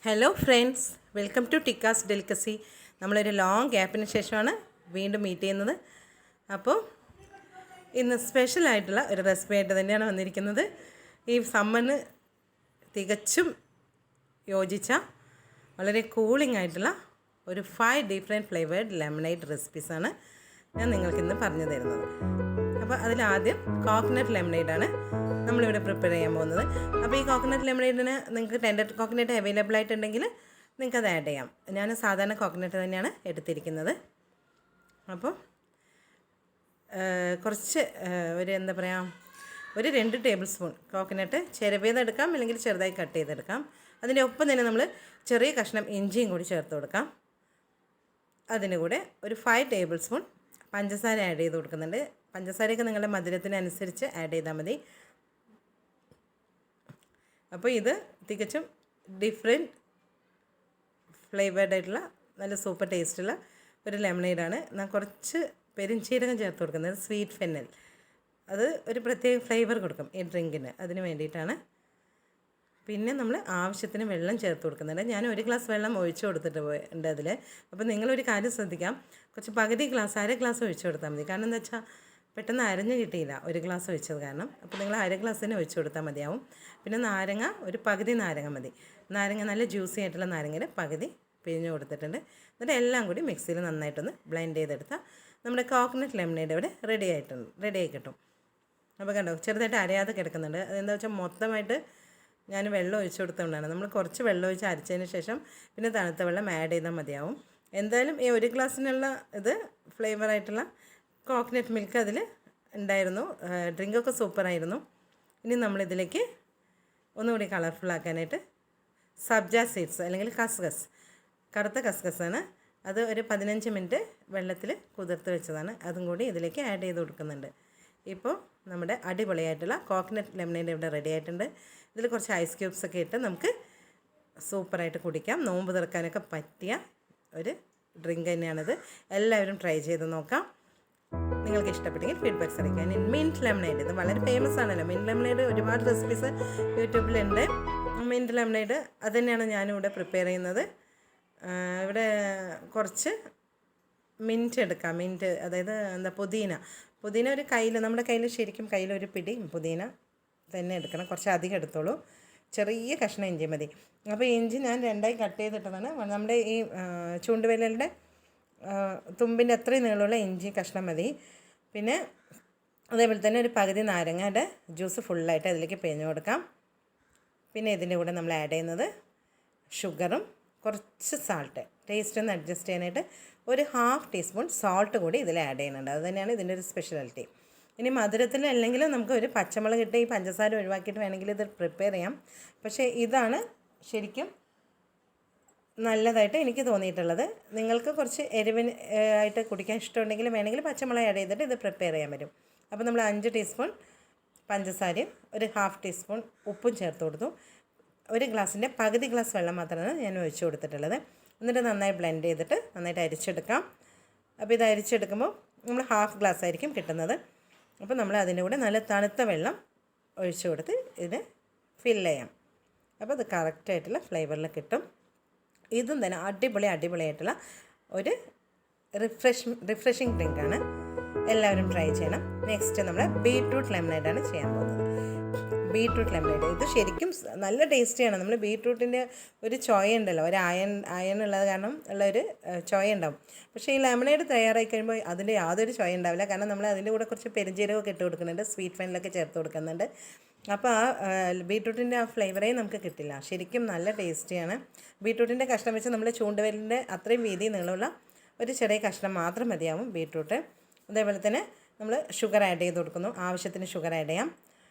Hello friends, welcome to Tikka's delicacy. നമ്മളൊരു long ഗ്യാപ്പിന് ശേഷമാണ് വീണ്ടും മീറ്റ് ചെയ്യുന്നത്. അപ്പോൾ ഇന്ന് സ്പെഷ്യലായിട്ടുള്ള ഒരു റെസിപ്പി ആയിട്ട് തന്നെയാണ് വന്നിരിക്കുന്നത്. ഈ സമ്മറിന് തികച്ചും യോജിച്ച വളരെ കൂളിംഗ് ആയിട്ടുള്ള ഒരു 5 ഡിഫറെൻറ്റ് ഫ്ലേവേർഡ് ലെമണേഡ് റെസിപ്പീസാണ് ഞാൻ നിങ്ങൾക്കിന്ന് പറഞ്ഞു തരുന്നത്. അപ്പോൾ അതിലാദ്യം കോക്കനട്ട് ലെമണേഡാണ് നമ്മളിവിടെ പ്രിപ്പയർ ചെയ്യാൻ പോകുന്നത്. അപ്പോൾ ഈ കോക്കനട്ട് ലെമണേഡിന് നിങ്ങൾക്ക് ടെൻഡർ കോക്കനട്ട് അവൈലബിൾ ആയിട്ടുണ്ടെങ്കിൽ നിങ്ങൾക്കത് ആഡ് ചെയ്യാം. ഞാൻ സാധാരണ കോക്കനട്ട് തന്നെയാണ് എടുത്തിരിക്കുന്നത്. അപ്പോൾ കുറച്ച് ഒരു 2 ടേബിൾ സ്പൂൺ കോക്കനട്ട് ചിരവിയതെടുക്കാം, അല്ലെങ്കിൽ ചെറുതായി കട്ട് ചെയ്തെടുക്കാം. അതിൻ്റെ ഒപ്പം തന്നെ നമ്മൾ ചെറിയ കഷ്ണം ഇഞ്ചിയും കൂടി ചേർത്ത് കൊടുക്കാം. അതിന് കൂടെ ഒരു 5 ടേബിൾ സ്പൂൺ പഞ്ചസാര ആഡ് ചെയ്ത് കൊടുക്കുന്നുണ്ട്. പഞ്ചസാരയൊക്കെ നിങ്ങളുടെ മധുരത്തിനനുസരിച്ച് ആഡ് ചെയ്താൽ മതി. അപ്പോൾ ഇത് തികച്ചും ഡിഫറെൻറ്റ് ഫ്ലേവേർഡ് ആയിട്ടുള്ള നല്ല സൂപ്പർ ടേസ്റ്റുള്ള ഒരു ലെമണേഡാണ്. ഞാൻ കുറച്ച് പെരുംജീരകം ചേർത്ത് കൊടുക്കുന്നത്, സ്വീറ്റ് ഫെന്നൽ. അത് ഒരു പ്രത്യേക ഫ്ലേവർ കൊടുക്കും ഈ ഡ്രിങ്കിന്, അതിന് വേണ്ടിയിട്ടാണ്. പിന്നെ നമ്മൾ ആവശ്യത്തിന് വെള്ളം ചേർത്ത് കൊടുക്കുന്നുണ്ട്. ഞാൻ 1 ഗ്ലാസ് വെള്ളം ഒഴിച്ചു കൊടുത്തിട്ട് പോയിട്ടുണ്ട് അതിൽ. അപ്പോൾ നിങ്ങളൊരു കാര്യം ശ്രദ്ധിക്കാം, കുറച്ച് പകുതി ഗ്ലാസ് 1/2 ഗ്ലാസ് ഒഴിച്ചു കൊടുത്താൽ മതി. കാരണം എന്താ വെച്ചാൽ പെട്ടെന്ന് അരഞ്ഞ് കിട്ടിയില്ല 1 ഗ്ലാസ് ഒഴിച്ചത് കാരണം. അപ്പോൾ നിങ്ങൾ 1/2 ഗ്ലാസ് തന്നെ ഒഴിച്ചു കൊടുത്താൽ മതിയാവും. പിന്നെ നാരങ്ങ ഒരു പകുതി നാരങ്ങ മതി. നാരങ്ങ നല്ല ജ്യൂസി ആയിട്ടുള്ള നാരങ്ങയുടെ പകുതി പിഴിഞ്ഞ് കൊടുത്തിട്ടുണ്ട്. എന്നിട്ട് എല്ലാം കൂടി മിക്സിയിൽ നന്നായിട്ടൊന്ന് ബ്ലെൻഡ് ചെയ്തെടുത്താൽ നമ്മുടെ കോക്കനട്ട് ലെമണേഡ് ഇവിടെ റെഡി ആയി കിട്ടും. അപ്പോൾ കണ്ടോ, ചെറുതായിട്ട് അരയാതെ കിടക്കുന്നുണ്ട്. അതെന്താ വെച്ചാൽ മൊത്തമായിട്ട് ഞാൻ വെള്ളം ഒഴിച്ചു കൊടുത്തുകൊണ്ടാണ്. നമ്മൾ കുറച്ച് വെള്ളം ഒഴിച്ച് അരച്ചതിന് ശേഷം പിന്നെ തണുത്ത വെള്ളം ആഡ് ചെയ്താൽ മതിയാവും. എന്തായാലും ഈ 1 ഗ്ലാസ്സിനുള്ള ഇത് ഫ്ലേവറായിട്ടുള്ള കോക്കനട്ട് മിൽക്ക് അതിൽ ഉണ്ടായിരുന്നു. ഡ്രിങ്കൊക്കെ സൂപ്പറായിരുന്നു. ഇനി നമ്മളിതിലേക്ക് ഒന്നുകൂടി കളർഫുള്ളാക്കാനായിട്ട് സബ്ജ സീഡ്സ് അല്ലെങ്കിൽ കസ്കസ്, കറുത്ത കസ്കസാണ്. അത് ഒരു 15 മിനിറ്റ് വെള്ളത്തിൽ കുതിർത്ത് വെച്ചതാണ്. അതും കൂടി ഇതിലേക്ക് ആഡ് ചെയ്ത് കൊടുക്കുന്നുണ്ട്. ഇപ്പോൾ നമ്മുടെ അടിപൊളിയായിട്ടുള്ള കോക്കനട്ട് ലെമണേഡ് ഇവിടെ റെഡി ആയിട്ടുണ്ട്. ഇതിൽ കുറച്ച് ഐസ് ക്യൂബ്സൊക്കെ ഇട്ട് നമുക്ക് സൂപ്പറായിട്ട് കുടിക്കാം. നോമ്പ് തുറക്കാനൊക്കെ പറ്റിയ ഒരു ഡ്രിങ്ക് തന്നെയാണിത്. എല്ലാവരും ട്രൈ ചെയ്ത് നോക്കാം. നിങ്ങൾക്ക് ഇഷ്ടപ്പെട്ടെങ്കിൽ ഫീഡ്ബാക്ക്സ് അറിയിക്കാൻ. മിൻറ്റ് ലെമണേഡ് ഇത് വളരെ ഫേമസ് ആണല്ലോ. മിൻറ്റ് ലെമണേഡ് ഒരുപാട് റെസിപ്പീസ് യൂട്യൂബിലുണ്ട്. മിൻറ്റ് ലെമണേഡ് അത് തന്നെയാണ് ഞാനിവിടെ പ്രിപ്പയർ ചെയ്യുന്നത്. ഇവിടെ കുറച്ച് മിൻറ്റ് എടുക്കാം. മിൻറ്റ് അതായത് പുതിന ഒരു നമ്മുടെ കയ്യിൽ ശരിക്കും ഒരു പിടി പുതിന തന്നെ എടുക്കണം. കുറച്ച് അധികം എടുത്തോളൂ. ചെറിയ കഷ്ണം ഇഞ്ചി മതി. അപ്പോൾ ഇഞ്ചി ഞാൻ 2ആയി കട്ട് ചെയ്തിട്ടതാണ്. നമ്മുടെ ഈ ചൂണ്ടുവിരലിൻ്റെ തുമ്പിൻ്റെ അത്രയും നീളമുള്ള ഇഞ്ചി കഷ്ണം മതി. പിന്നെ അതേപോലെ തന്നെ ഒരു പകുതി നാരങ്ങയുടെ ജ്യൂസ് ഫുള്ളായിട്ട് അതിലേക്ക് പിഴിഞ്ഞ് കൊടുക്കാം. പിന്നെ ഇതിൻ്റെ കൂടെ നമ്മൾ ആഡ് ചെയ്യുന്നത് ഷുഗറും കുറച്ച് സാൾട്ട്, ടേസ്റ്റ് ഒന്ന് അഡ്ജസ്റ്റ് ചെയ്യാനായിട്ട് ഒരു 1/2 ടീസ്പൂൺ സാൾട്ട് കൂടി ഇതിൽ ആഡ് ചെയ്യുന്നുണ്ട്. അത് തന്നെയാണ് ഇതിൻ്റെ ഒരു സ്പെഷ്യാലിറ്റി. ഇനി മധുരത്തിൽ അല്ലെങ്കിൽ നമുക്ക് ഒരു പച്ചമുളക് ഇട്ട് ഈ പഞ്ചസാര ഒഴിവാക്കിയിട്ട് വേണമെങ്കിൽ ഇത് പ്രിപ്പയർ ചെയ്യാം. പക്ഷേ ഇതാണ് ശരിക്കും നല്ലതായിട്ട് എനിക്ക് തോന്നിയിട്ടുള്ളത്. നിങ്ങൾക്ക് കുറച്ച് എരിവിന് ആയിട്ട് കുടിക്കാൻ ഇഷ്ടമുണ്ടെങ്കിൽ വേണമെങ്കിൽ പച്ചമുളക് ആഡ് ചെയ്തിട്ട് ഇത് പ്രിപ്പയർ ചെയ്യാൻ പറ്റും. അപ്പോൾ നമ്മൾ 5 ടീസ്പൂൺ പഞ്ചസാരയും ഒരു 1/2 ടീസ്പൂൺ ഉപ്പും ചേർത്ത് കൊടുത്തു. 1 ഗ്ലാസിൻ്റെ പകുതി ഗ്ലാസ് വെള്ളം മാത്രമാണ് ഞാൻ ഒഴിച്ചു കൊടുത്തിട്ടുള്ളത്. എന്നിട്ട് നന്നായി ബ്ലെൻഡ് ചെയ്തിട്ട് നന്നായിട്ട് അരിച്ചെടുക്കാം. അപ്പോൾ ഇത് അരിച്ചെടുക്കുമ്പോൾ നമ്മൾ 1/2 ഗ്ലാസ് ആയിരിക്കും കിട്ടുന്നത്. അപ്പോൾ നമ്മൾ അതിൻ്റെ കൂടെ നല്ല തണുത്ത വെള്ളം ഒഴിച്ചു കൊടുത്ത് ഇതിന് ഫില്ല് ചെയ്യാം. അപ്പോൾ അത് കറക്റ്റായിട്ടുള്ള ഫ്ലേവറിൽ കിട്ടും. ഇതും തന്നെ അടിപൊളിയായിട്ടുള്ള ഒരു റിഫ്രഷിങ് ഡ്രിങ്കാണ്. എല്ലാവരും ട്രൈ ചെയ്യണം. നെക്സ്റ്റ് നമ്മൾ ബീട്രൂട്ട് ലെമണേഡാണ് ചെയ്യാൻ പോകുന്നത്. ബീട്രൂട്ട് ലെമണേഡ് ഇത് ശരിക്കും നല്ല ടേസ്റ്റിയാണ്. നമ്മൾ ബീട്രൂട്ടിൻ്റെ ഒരു ചോയ ഉണ്ടല്ലോ, ഒരു അയൺ ഉള്ളത് കാരണം ഉള്ളൊരു ചോയ ഉണ്ടാവും. പക്ഷേ ഈ ലെമണേഡ് തയ്യാറായി കഴിയുമ്പോൾ അതിൻ്റെ യാതൊരു ചോയ ഉണ്ടാവില്ല. കാരണം നമ്മൾ അതിൻ്റെ കൂടെ കുറച്ച് പെരുംജീരകമൊക്കെ ഇട്ട് കൊടുക്കുന്നുണ്ട്, സ്വീറ്റ് ഫെന്നലൊക്കെ ചേർത്ത് കൊടുക്കുന്നുണ്ട്. അപ്പോൾ ആ ബീട്രൂട്ടിൻ്റെ ആ ഫ്ലേവറേ നമുക്ക് കിട്ടില്ല. ശരിക്കും നല്ല ടേസ്റ്റിയാണ്. ബീട്രൂട്ടിൻ്റെ കഷ്ണം വെച്ച് നമ്മൾ ചൂണ്ടുവിരലിൻ്റെ അത്രയും വീതി നീളമുള്ള ഒരു ചെറിയ കഷ്ണം മാത്രം മതിയാവും ബീട്രൂട്ട്. അതേപോലെ തന്നെ നമ്മൾ ഷുഗർ ആഡ് ചെയ്ത് കൊടുക്കുന്നു. ആവശ്യത്തിന് ഷുഗർ ആഡ് ചെയ്യാം.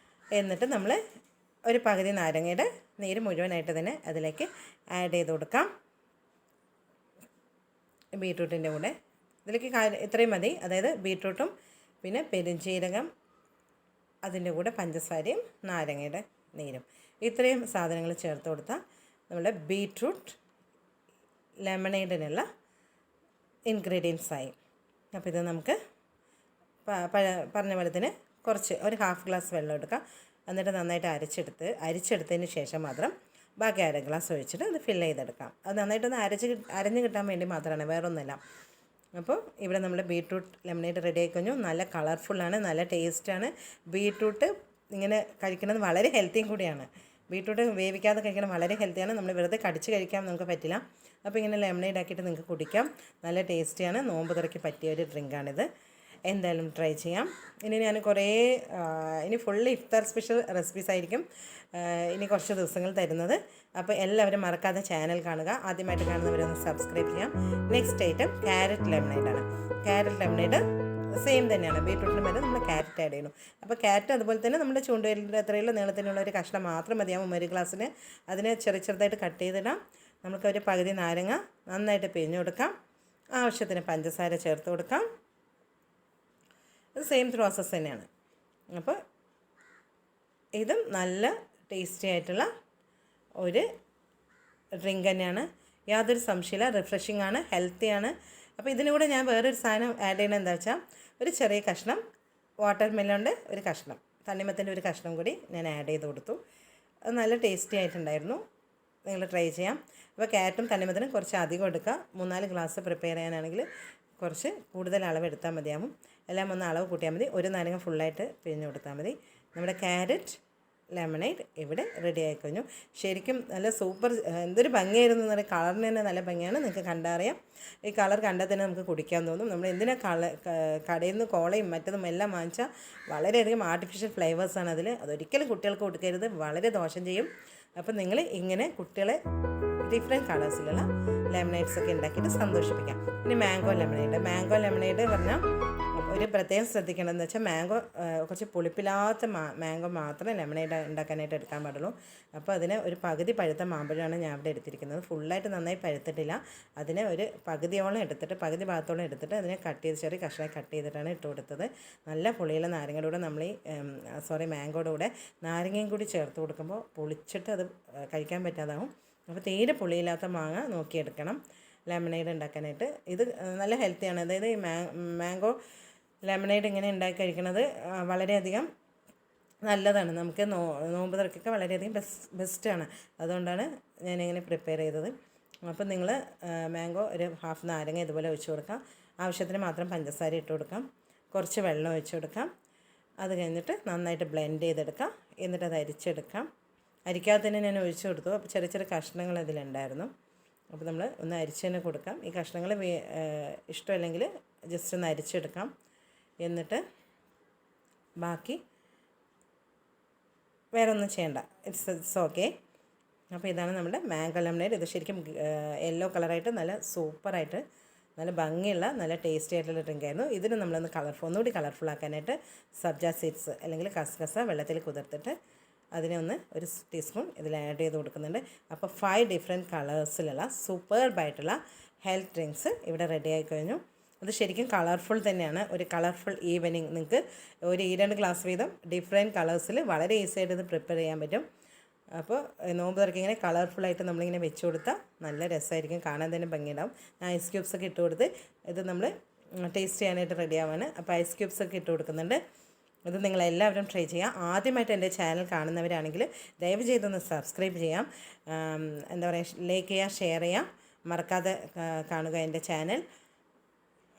എന്നിട്ട് നമ്മൾ ഒരു പകുതി നാരങ്ങയുടെ നീര് മുഴുവനായിട്ട് തന്നെ അതിലേക്ക് ആഡ് ചെയ്ത് കൊടുക്കാം. ബീട്രൂട്ടിൻ്റെ കൂടെ ഇതിലേക്ക് ഇത്രയും മതി. അതായത് ബീട്രൂട്ടും പിന്നെ പെരുംജീരകം, അതിൻ്റെ കൂടെ പഞ്ചസാരയും നാരങ്ങയുടെ നീരും, ഇത്രയും സാധനങ്ങൾ ചേർത്ത് കൊടുത്താൽ നമ്മുടെ ബീട്രൂട്ട് ലെമണേഡിനുള്ള ഇൻഗ്രീഡിയൻസായി. അപ്പോൾ ഇത് നമുക്ക് പറഞ്ഞ പോലെ തന്നെ കുറച്ച് ഒരു 1/2 ഗ്ലാസ് വെള്ളം എടുക്കാം. എന്നിട്ട് നന്നായിട്ട് അരിച്ചെടുത്തതിന് ശേഷം മാത്രം ബാക്കി അര ഗ്ലാസ് ഒഴിച്ചിട്ട് അത് ഫില്ല് ചെയ്തെടുക്കാം. അത് നന്നായിട്ടൊന്ന് അരഞ്ഞ് കിട്ടാൻ വേണ്ടി മാത്രമാണ്, വേറൊന്നുമില്ല. അപ്പോൾ ഇവിടെ നമ്മൾ ബീട്രൂട്ട് ലെമണേഡ് റെഡി ആയി കഴിഞ്ഞു. നല്ല കളർഫുള്ളാണ്, നല്ല ടേസ്റ്റാണ്. ബീട്രൂട്ട് ഇങ്ങനെ കഴിക്കുന്നത് വളരെ ഹെൽത്തിയും കൂടിയാണ്. ബീട്രൂട്ട് വേവിക്കാതെ കഴിക്കണം വളരെ ഹെൽത്തിയാണ്. നമ്മൾ വെറുതെ കടിച്ച് കഴിക്കാൻ നമുക്ക് പറ്റില്ല. അപ്പോൾ ഇങ്ങനെ ലെമണേഡ് ആക്കിയിട്ട് നിങ്ങൾക്ക് കുടിക്കാം. നല്ല ടേസ്റ്റിയാണ്. നോമ്പ് തുറയ്ക്ക് പറ്റിയ ഒരു ഡ്രിങ്കാണിത്. എന്തായാലും ട്രൈ ചെയ്യാം. ഇനി ഞാൻ ഇനി ഫുള്ള് ഇഫ്താർ സ്പെഷ്യൽ റെസിപ്പീസ് ആയിരിക്കും ഇനി കുറച്ച് ദിവസങ്ങൾ തരുന്നത്. അപ്പോൾ എല്ലാവരും മറക്കാതെ ചാനൽ കാണുക. ആദ്യമായിട്ട് കാണുന്നവരൊന്ന് സബ്സ്ക്രൈബ് ചെയ്യാം. നെക്സ്റ്റ് ഐറ്റം ക്യാരറ്റ് ലെമണേഡാണ്. ക്യാരറ്റ് ലെമണേഡ് സെയിം തന്നെയാണ്. ബീട്രൂട്ടിന് മേലെ നമ്മൾ ക്യാരറ്റ് ആഡ് ചെയ്യുന്നു. അപ്പോൾ ക്യാരറ്റ് അതുപോലെ തന്നെ നമ്മുടെ ചൂണ്ടുവിരലിൻ്റെ അത്രയുള്ള നീളത്തിനുള്ള ഒരു കഷ്ണം മാത്രം മതിയാവും ഒരു ഗ്ലാസ്സിന്. അതിനെ ചെറുതായിട്ട് കട്ട് ചെയ്തിടാം. നമുക്കൊരു പകുതി നാരങ്ങ നന്നായിട്ട് പിഴിഞ്ഞ് കൊടുക്കാം. ആവശ്യത്തിന് പഞ്ചസാര ചേർത്ത് കൊടുക്കാം. ഇത് സെയിം പ്രോസസ്സ് തന്നെയാണ്. അപ്പോൾ ഇതും നല്ല ടേസ്റ്റി ആയിട്ടുള്ള ഒരു ഡ്രിങ്ക് തന്നെയാണ്, യാതൊരു സംശയമില്ല. റിഫ്രഷിംഗ് ആണ്, ഹെൽത്തിയാണ്. അപ്പോൾ ഇതിനൂടെ ഞാൻ വേറൊരു സാധനം ആഡ് ചെയ്യണത് എന്താ വെച്ചാൽ ഒരു ചെറിയ കഷ്ണം വാട്ടർ മെലോണിൻ്റെ ഒരു കഷ്ണം, തണ്ണിമത്തൻ്റെ ഒരു കഷ്ണം കൂടി ഞാൻ ആഡ് ചെയ്ത് കൊടുത്തു. അത് നല്ല ടേസ്റ്റി ആയിട്ടുണ്ടായിരുന്നു. നിങ്ങൾ ട്രൈ ചെയ്യാം. അപ്പോൾ ക്യാരറ്റും തണ്ണിമത്തനും കുറച്ച് അധികം എടുക്കുക. 3-4 ഗ്ലാസ് പ്രിപ്പയർ ചെയ്യാനാണെങ്കിൽ കുറച്ച് കൂടുതൽ അളവ് എടുത്താൽ മതിയാവും. എല്ലാം ഒന്ന് അളവ് കൂട്ടിയാൽ മതി. ഒരു നാരങ്ങ ഫുള്ളായിട്ട് പിഴിഞ്ഞ് കൊടുത്താൽ മതി. നമ്മുടെ ക്യാരറ്റ് ലെമണേഡ് ഇവിടെ റെഡി ആയിക്കഴിഞ്ഞു. ശരിക്കും നല്ല സൂപ്പർ, എന്തൊരു ഭംഗിയായിരുന്നു എന്ന് പറയുക. കളറിന് തന്നെ നല്ല ഭംഗിയാണ്, നിങ്ങൾക്ക് കണ്ടറിയാം. ഈ കളർ കണ്ടാൽ തന്നെ നമുക്ക് കുടിക്കാൻ തോന്നും. നമ്മൾ എന്തിനാ കടയിൽ നിന്ന് കോളയും മറ്റതും എല്ലാം വാങ്ങിച്ചാൽ വളരെയധികം ആർട്ടിഫിഷ്യൽ ഫ്ലേവേഴ്സാണ് അതിൽ. അതൊരിക്കലും കുട്ടികൾക്ക് കൊടുക്കരുത്, വളരെ ദോഷം ചെയ്യും. അപ്പോൾ നിങ്ങൾ ഇങ്ങനെ കുട്ടികളെ ഡിഫറെൻറ്റ് കളേഴ്സിലുള്ള ലെമണേഡ്സൊക്കെ ഉണ്ടാക്കിയിട്ട് സന്തോഷിപ്പിക്കാം. ഇനി മാംഗോ ലെമണേഡ് പറഞ്ഞാൽ ഒരു പ്രത്യേകം ശ്രദ്ധിക്കേണ്ടതെന്ന് വെച്ചാൽ കുറച്ച് പുളിപ്പില്ലാത്ത മാംഗോ മാത്രമേ ലെമണേഡ് ഉണ്ടാക്കാനായിട്ട് എടുക്കാൻ പാടുള്ളൂ. അപ്പോൾ അതിന് ഒരു പകുതി പഴുത്ത മാമ്പഴമാണ് ഞാൻ ഇവിടെ എടുത്തിരിക്കുന്നത്. ഫുള്ളായിട്ട് നന്നായി പഴുത്തിട്ടില്ല. അതിനെ ഒരു പകുതി ഭാഗത്തോളം എടുത്തിട്ട് അതിനെ ചെറിയ കഷ്ണമായി കട്ട് ചെയ്തിട്ടാണ് ഇട്ട് കൊടുത്തത്. നല്ല പുളിയുള്ള നാരങ്ങയുടെ കൂടെ നമ്മൾ മാംഗോയുടെ കൂടെ നാരങ്ങയും കൂടി ചേർത്ത് കൊടുക്കുമ്പോൾ പൊളിച്ചിട്ട് അത് കഴിക്കാൻ പറ്റാതാവും. അപ്പോൾ തീരെ പുളിയില്ലാത്ത മാങ്ങ നോക്കിയെടുക്കണം ലെമണേഡ് ഉണ്ടാക്കാനായിട്ട്. ഇത് നല്ല ഹെൽത്തിയാണ്. അതായത് ഈ മാംഗോ ലെമണേഡ് ഇങ്ങനെ ഉണ്ടാക്കി കഴിക്കുന്നത് വളരെയധികം നല്ലതാണ്. നമുക്ക് നോമ്പ് തുറക്കൊക്കെ വളരെയധികം ബെസ്റ്റാണ്. അതുകൊണ്ടാണ് ഞാനിങ്ങനെ പ്രിപ്പയർ ചെയ്തത്. അപ്പോൾ നിങ്ങൾ മാംഗോ ഒരു ഹാഫ് നാരങ്ങ ഇതുപോലെ ഒഴിച്ച് കൊടുക്കാം. ആവശ്യത്തിന് മാത്രം പഞ്ചസാര ഇട്ട് കൊടുക്കാം. കുറച്ച് വെള്ളം ഒഴിച്ച് കൊടുക്കാം. അത് കഴിഞ്ഞിട്ട് നന്നായിട്ട് ബ്ലെൻഡ് ചെയ്തെടുക്കാം. എന്നിട്ട് അത് അരിച്ചെടുക്കാം. അരിക്കാതെ തന്നെ ഞാൻ ഒഴിച്ചു കൊടുത്തു. അപ്പോൾ ചെറിയ കഷ്ണങ്ങൾ അതിലുണ്ടായിരുന്നു. അപ്പോൾ നമ്മൾ ഒന്ന് അരിച്ച് തന്നെ കൊടുക്കാം. ഈ കഷ്ണങ്ങൾ ഇഷ്ടമല്ലെങ്കിൽ ജസ്റ്റ് ഒന്ന് അരിച്ചെടുക്കാം. എന്നിട്ട് ബാക്കി വേറെ ഒന്നും ചെയ്യണ്ട, ഇറ്റ്സ് ഓക്കെ. അപ്പോൾ ഇതാണ് നമ്മുടെ മാംഗോ ലെമണേഡ്. ഇത് ശരിക്കും യെല്ലോ കളറായിട്ട് നല്ല സൂപ്പറായിട്ട് നല്ല ഭംഗിയുള്ള നല്ല ടേസ്റ്റി ആയിട്ടുള്ള ഡ്രിങ്ക് ആയിരുന്നു. ഇതിന് നമ്മളൊന്ന് ഒന്നുകൂടി കളർഫുൾ ആക്കാനായിട്ട് സബ്ജ സീഡ്സ് അല്ലെങ്കിൽ കസ്കസ വെള്ളത്തിൽ കുതിർത്തിട്ട് അതിനെ ഒരു ടീസ്പൂൺ ഇതിൽ ആഡ് ചെയ്ത് കൊടുക്കുന്നുണ്ട്. അപ്പോൾ 5 ഡിഫറെൻറ്റ് കളേഴ്സിലുള്ള സൂപ്പർബായിട്ടുള്ള ഹെൽത്ത് ഡ്രിങ്ക്സ് ഇവിടെ റെഡി ആയി കഴിഞ്ഞു. അത് ശരിക്കും കളർഫുൾ തന്നെയാണ്. ഒരു കളർഫുൾ ഈവനിങ് നിങ്ങൾക്ക് ഒരു 2 ഗ്ലാസ് വീതം ഡിഫറെൻറ്റ് കളേഴ്സിൽ വളരെ ഈസി ആയിട്ട് ഇത് പ്രിപ്പയർ ചെയ്യാൻ പറ്റും. അപ്പോൾ നോമ്പ് തുറക്കി ഇങ്ങനെ കളർഫുള്ളായിട്ട് നമ്മളിങ്ങനെ വെച്ച് കൊടുത്താൽ നല്ല രസമായിരിക്കും, കാണാൻ തന്നെ ഭംഗിയുണ്ടാവും. ഐസ് ക്യൂബ്സൊക്കെ ഇട്ട് കൊടുത്ത് ഇത് നമ്മൾ ടേസ്റ്റ് ചെയ്യാനായിട്ട് റെഡി ആവാണ്. അപ്പോൾ ഐസ് ക്യൂബ്സൊക്കെ ഇട്ട് കൊടുക്കുന്നുണ്ട്. ഇത് നിങ്ങളെല്ലാവരും ട്രൈ ചെയ്യാം. ആദ്യമായിട്ട് എൻ്റെ ചാനൽ കാണുന്നവരാണെങ്കിൽ ദയവ് ചെയ്തൊന്ന് സബ്സ്ക്രൈബ് ചെയ്യാം. ലൈക്ക് ചെയ്യുക, ഷെയർ ചെയ്യാം. മറക്കാതെ കാണുക എൻ്റെ ചാനൽ.